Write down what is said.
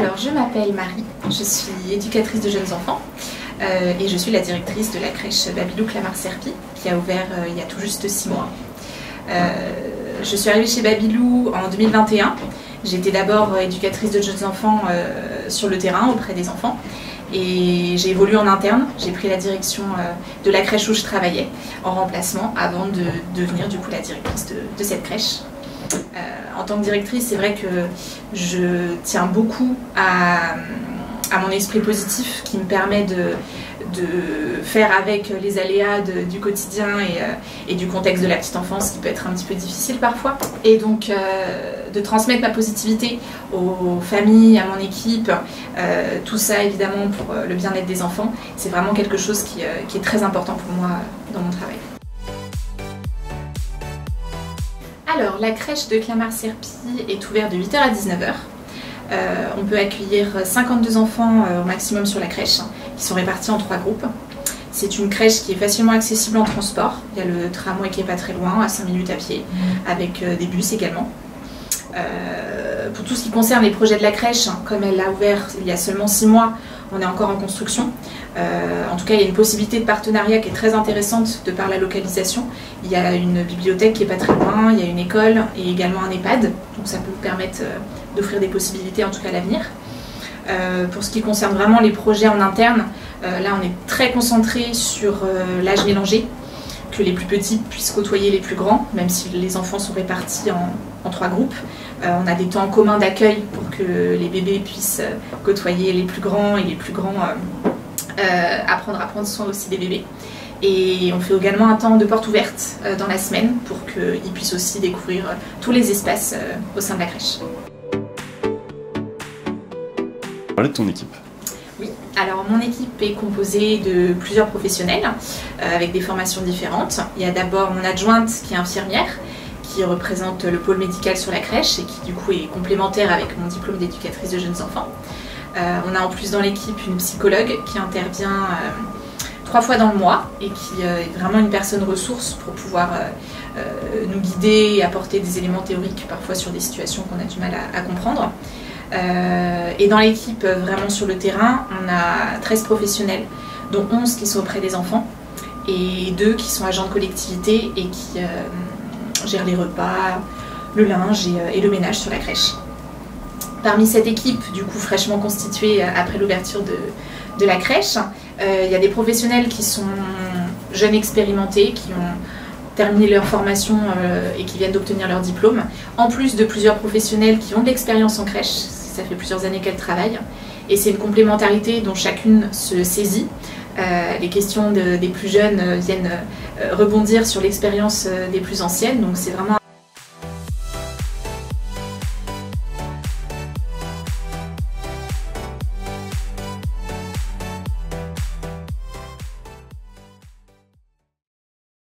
Alors, je m'appelle Marie, je suis éducatrice de jeunes enfants et je suis la directrice de la crèche Babylou Clamart-Serpy qui a ouvert il y a tout juste 6 mois. Je suis arrivée chez Babylou en 2021. J'étais d'abord éducatrice de jeunes enfants sur le terrain auprès des enfants et j'ai évolué en interne. J'ai pris la direction de la crèche où je travaillais en remplacement avant de devenir du coup la directrice de cette crèche. En tant que directrice, c'est vrai que je tiens beaucoup à mon esprit positif qui me permet de faire avec les aléas du quotidien et du contexte de la petite enfance qui peut être un petit peu difficile parfois. Et donc de transmettre ma positivité aux familles, à mon équipe, tout ça évidemment pour le bien-être des enfants, c'est vraiment quelque chose qui est très important pour moi dans mon travail. Alors, la crèche de Clamart-Serpy est ouverte de 8h à 19h. On peut accueillir 52 enfants au maximum sur la crèche, qui sont répartis en 3 groupes. C'est une crèche qui est facilement accessible en transport. Il y a le tramway qui n'est pas très loin, à 5 minutes à pied, avec des bus également. Pour tout ce qui concerne les projets de la crèche, comme elle l'a ouvert il y a seulement 6 mois, on est encore en construction. En tout cas, il y a une possibilité de partenariat qui est très intéressante de par la localisation. Il y a une bibliothèque qui n'est pas très loin, il y a une école et également un EHPAD. Donc ça peut vous permettre d'offrir des possibilités en tout cas à l'avenir. Pour ce qui concerne vraiment les projets en interne, là on est très concentré sur l'âge mélangé, que les plus petits puissent côtoyer les plus grands, même si les enfants sont répartis en 3 groupes. On a des temps communs d'accueil pour que les bébés puissent côtoyer les plus grands et les plus grands apprendre à prendre soin aussi des bébés. Et on fait également un temps de porte ouverte dans la semaine pour qu'ils puissent aussi découvrir tous les espaces au sein de la crèche. Parlez de ton équipe. Oui, alors mon équipe est composée de plusieurs professionnels avec des formations différentes. Il y a d'abord mon adjointe qui est infirmière, qui représente le pôle médical sur la crèche et qui du coup est complémentaire avec mon diplôme d'éducatrice de jeunes enfants. On a en plus dans l'équipe une psychologue qui intervient 3 fois dans le mois et qui est vraiment une personne ressource pour pouvoir nous guider et apporter des éléments théoriques parfois sur des situations qu'on a du mal à comprendre. Et dans l'équipe vraiment sur le terrain, on a 13 professionnels, dont 11 qui sont auprès des enfants et 2 qui sont agents de collectivité et qui gèrent les repas, le linge et le ménage sur la crèche. Parmi cette équipe, du coup fraîchement constituée après l'ouverture de la crèche, il y a des professionnels qui sont jeunes expérimentés, qui ont terminé leur formation et qui viennent d'obtenir leur diplôme, en plus de plusieurs professionnels qui ont de l'expérience en crèche, ça fait plusieurs années qu'elles travaillent, et c'est une complémentarité dont chacune se saisit. Les questions des plus jeunes viennent rebondir sur l'expérience des plus anciennes, donc c'est vraiment